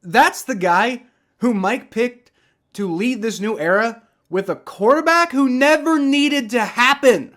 That's the guy who Mike picked to lead this new era with a quarterback who never needed to happen.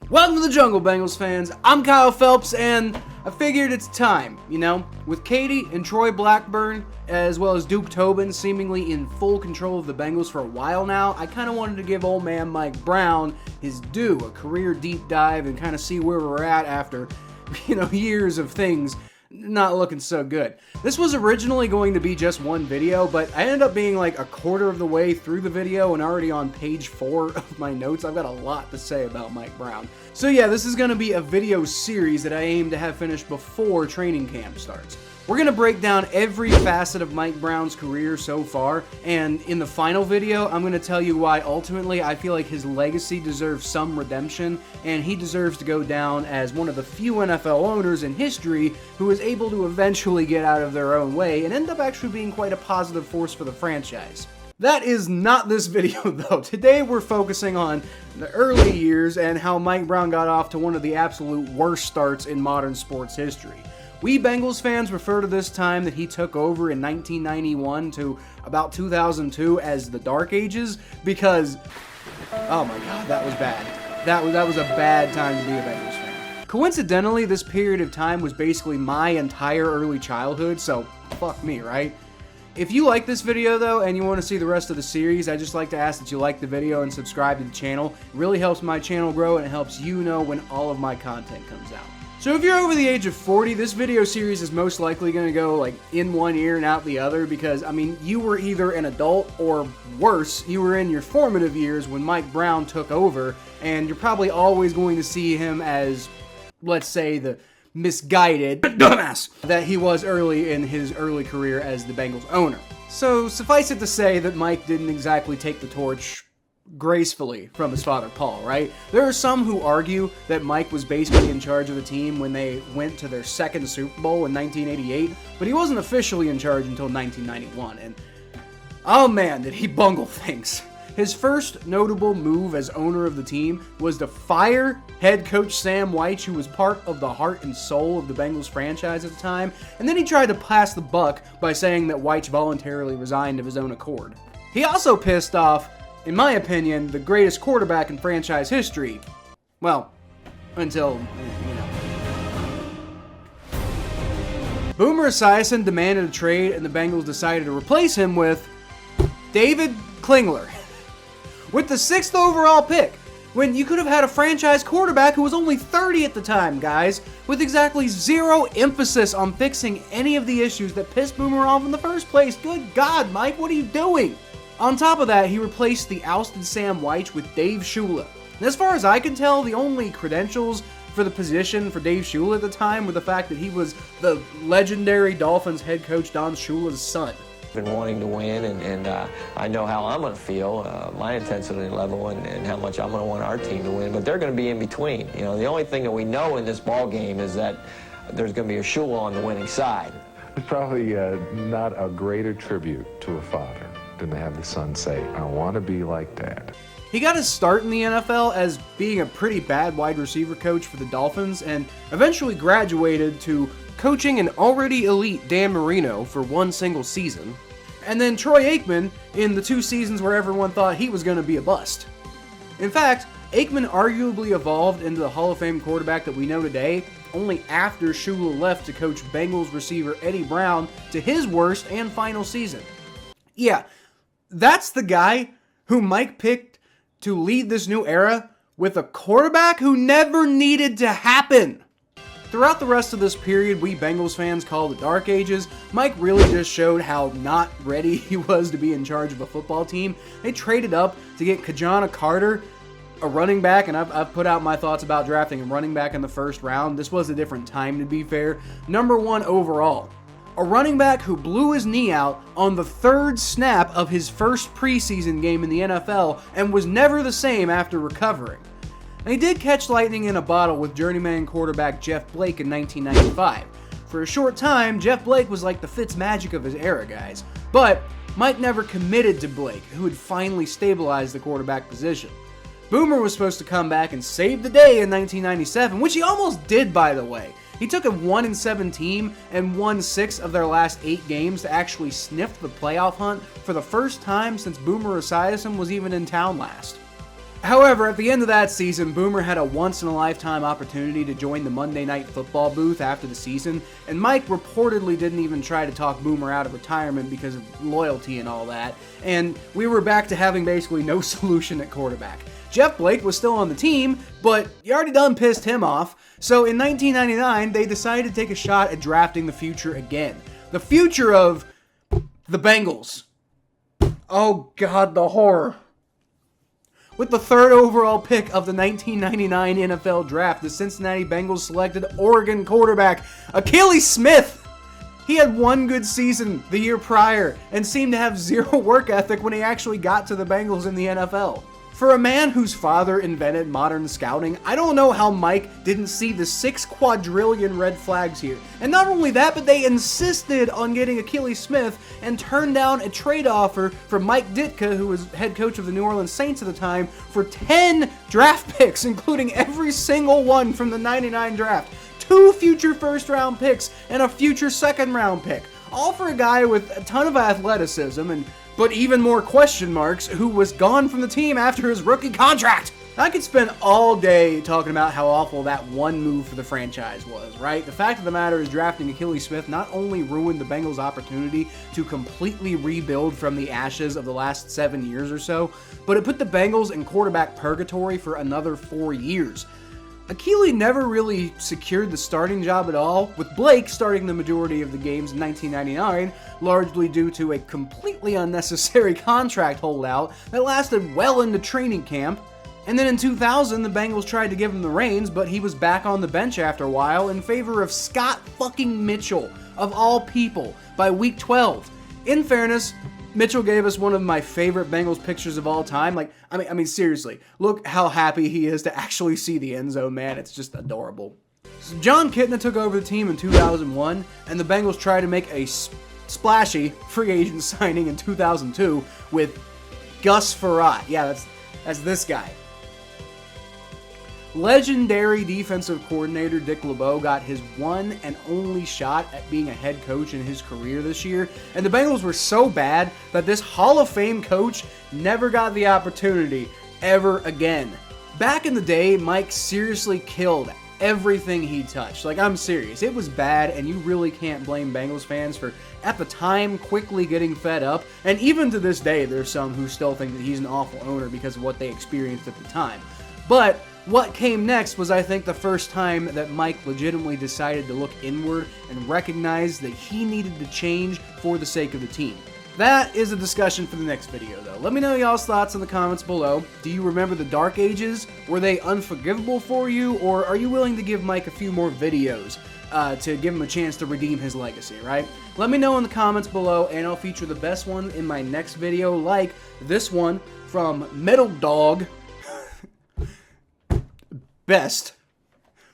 Welcome to the jungle, Bengals fans. I'm Kyle Phelps, and I figured it's time, with Katie and Troy Blackburn, as well as Duke Tobin seemingly in full control of the Bengals for a while now, I kind of wanted to give old man Mike Brown his due, a career deep dive, and kind of see where we're at after, years of things not looking so good. This was originally going to be just one video, but I ended up being like a quarter of the way through the video and already on page 4 of my notes. I've got a lot to say about Mike Brown. So yeah, this is going to be a video series that I aim to have finished before training camp starts. We're going to break down every facet of Mike Brown's career so far, and in the final video, I'm going to tell you why ultimately I feel like his legacy deserves some redemption, and he deserves to go down as one of the few NFL owners in history who is able to eventually get out of their own way and end up actually being quite a positive force for the franchise. That is not this video though. Today we're focusing on the early years and how Mike Brown got off to one of the absolute worst starts in modern sports history. We Bengals fans refer to this time that he took over in 1991 to about 2002 as the Dark Ages because, oh my god, that was bad. That was a bad time to be a Bengals fan. Coincidentally, this period of time was basically my entire early childhood, so fuck me, right? If you like this video though, and you want to see the rest of the series, I just like to ask that you like the video and subscribe to the channel. It really helps my channel grow and it helps you know when all of my content comes out. So if you're over the age of 40, this video series is most likely going to go like in one ear and out the other because, you were either an adult or worse, you were in your formative years when Mike Brown took over, and you're probably always going to see him as, let's say, the misguided dumbass that he was early in his early career as the Bengals owner. So suffice it to say that Mike didn't exactly take the torch gracefully from his father Paul, right? There are some who argue that Mike was basically in charge of the team when they went to their second Super Bowl in 1988, but he wasn't officially in charge until 1991, and oh man, did he bungle things. His first notable move as owner of the team was to fire head coach Sam Wyche, who was part of the heart and soul of the Bengals franchise at the time, and then he tried to pass the buck by saying that Wyche voluntarily resigned of his own accord. He also pissed off, in my opinion, the greatest quarterback in franchise history. Well, until, Boomer Esiason demanded a trade, and the Bengals decided to replace him with David Klingler. With the 6th overall pick, when you could have had a franchise quarterback who was only 30 at the time, guys, with exactly zero emphasis on fixing any of the issues that pissed Boomer off in the first place. Good God, Mike, what are you doing? On top of that, he replaced the ousted Sam Wyche with Dave Shula. And as far as I can tell, the only credentials for the position for Dave Shula at the time were the fact that he was the legendary Dolphins head coach Don Shula's son. Been wanting to win, and I know how I'm going to feel, my intensity level, and how much I'm going to want our team to win, but they're going to be in between. The only thing that we know in this ball game is that there's going to be a Shula on the winning side. It's probably not a greater tribute to a father than to have the son say, I want to be like Dad. He got his start in the NFL as being a pretty bad wide receiver coach for the Dolphins and eventually graduated to coaching an already elite Dan Marino for one single season, and then Troy Aikman in the 2 seasons where everyone thought he was going to be a bust. In fact, Aikman arguably evolved into the Hall of Fame quarterback that we know today only after Shula left to coach Bengals receiver Eddie Brown to his worst and final season. Yeah, that's the guy who Mike picked to lead this new era with a quarterback who never needed to happen. Throughout the rest of this period we Bengals fans call the Dark Ages, Mike really just showed how not ready he was to be in charge of a football team. They traded up to get Kajana Carter, a running back, and I've put out my thoughts about drafting a running back in the first round. This was a different time, to be fair. Number 1 overall. A running back who blew his knee out on the 3rd snap of his first preseason game in the NFL and was never the same after recovering. And he did catch lightning in a bottle with journeyman quarterback Jeff Blake in 1995. For a short time, Jeff Blake was like the Fitzmagic of his era, guys. But Mike never committed to Blake, who had finally stabilized the quarterback position. Boomer was supposed to come back and save the day in 1997, which he almost did, by the way. He took a 1-7 team and won 6 of their last 8 games to actually sniff the playoff hunt for the first time since Boomer Esiason was even in town last. However, at the end of that season, Boomer had a once-in-a-lifetime opportunity to join the Monday Night Football booth after the season, and Mike reportedly didn't even try to talk Boomer out of retirement because of loyalty and all that, and we were back to having basically no solution at quarterback. Jeff Blake was still on the team, but you already done pissed him off, so in 1999, they decided to take a shot at drafting the future again. The future of the Bengals. Oh god, the horror. With the 3rd overall pick of the 1999 NFL Draft, the Cincinnati Bengals selected Oregon quarterback Akili Smith. He had one good season the year prior and seemed to have zero work ethic when he actually got to the Bengals in the NFL. For a man whose father invented modern scouting, I don't know how Mike didn't see the 6 quadrillion red flags here. And not only that, but they insisted on getting Akili Smith and turned down a trade offer from Mike Ditka, who was head coach of the New Orleans Saints at the time, for 10 draft picks, including every single one from the 99 draft. 2 future first-round picks and a future second-round pick. All for a guy with a ton of athleticism but even more question marks, who was gone from the team after his rookie contract. I could spend all day talking about how awful that one move for the franchise was, right? The fact of the matter is drafting Akili Smith not only ruined the Bengals' opportunity to completely rebuild from the ashes of the last 7 years or so, but it put the Bengals in quarterback purgatory for another 4 years. Akili never really secured the starting job at all, with Blake starting the majority of the games in 1999, largely due to a completely unnecessary contract holdout that lasted well into training camp. And then in 2000, the Bengals tried to give him the reins, but he was back on the bench after a while in favor of Scott fucking Mitchell, of all people, by week 12. In fairness, Mitchell gave us one of my favorite Bengals pictures of all time. I mean, seriously, look how happy he is to actually see the end zone, man. It's just adorable. So John Kitna took over the team in 2001, and the Bengals tried to make a splashy free agent signing in 2002 with Gus Frerotte. Yeah, that's this guy. Legendary defensive coordinator Dick LeBeau got his one and only shot at being a head coach in his career this year, and the Bengals were so bad that this Hall of Fame coach never got the opportunity ever again. Back in the day, Mike seriously killed everything he touched. Like, I'm serious. It was bad, and you really can't blame Bengals fans for, at the time, quickly getting fed up, and even to this day, there's some who still think that he's an awful owner because of what they experienced at the time. But what came next was, I think, the first time that Mike legitimately decided to look inward and recognize that he needed to change for the sake of the team. That is a discussion for the next video, though. Let me know y'all's thoughts in the comments below. Do you remember the dark ages? Were they unforgivable for you, or are you willing to give Mike a few more videos to give him a chance to redeem his legacy, right? Let me know in the comments below, and I'll feature the best one in my next video, like this one from Metal Dog Best,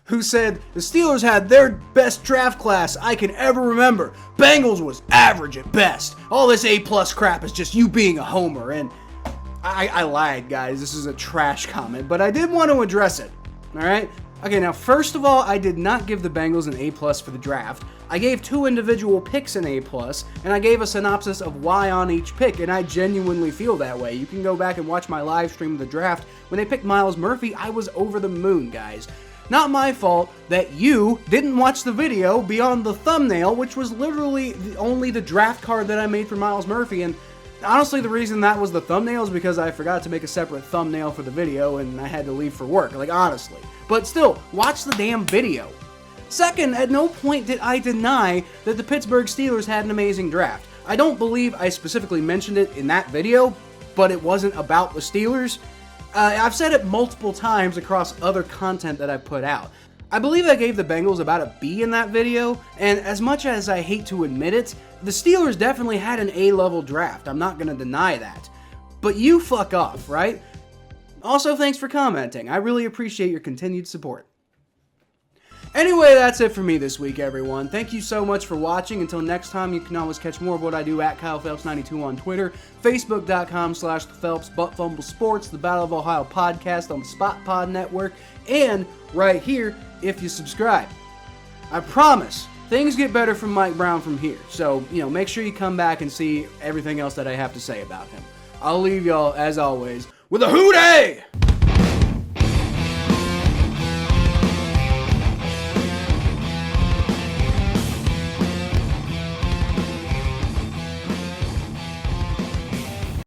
who said, the Steelers had their best draft class I can ever remember. Bengals was average at best. All this A+ crap is just you being a homer. And I lied, guys. This is a trash comment, but I did want to address it. All right? Okay, now, first of all, I did not give the Bengals an A+ for the draft. I gave 2 individual picks an A+, and I gave a synopsis of why on each pick, and I genuinely feel that way. You can go back and watch my live stream of the draft. When they picked Myles Murphy, I was over the moon, guys. Not my fault that you didn't watch the video beyond the thumbnail, which was literally only the draft card that I made for Myles Murphy, and honestly, the reason that was the thumbnail is because I forgot to make a separate thumbnail for the video, and I had to leave for work, like, honestly. But still, watch the damn video. Second, at no point did I deny that the Pittsburgh Steelers had an amazing draft. I don't believe I specifically mentioned it in that video, but it wasn't about the Steelers. I've said it multiple times across other content that I've put out. I believe I gave the Bengals about a B in that video, and as much as I hate to admit it, the Steelers definitely had an A-level draft. I'm not going to deny that. But you fuck off, right? Also, thanks for commenting. I really appreciate your continued support. Anyway, that's it for me this week, everyone. Thank you so much for watching. Until next time, you can always catch more of what I do at KylePhelps92 on Twitter, Facebook.com/ThePhelps, Butt Fumble Sports, the Battle of Ohio podcast on the Spot Pod Network, and right here if you subscribe. I promise, things get better from Mike Brown from here. So, make sure you come back and see everything else that I have to say about him. I'll leave y'all, as always, with a hootie!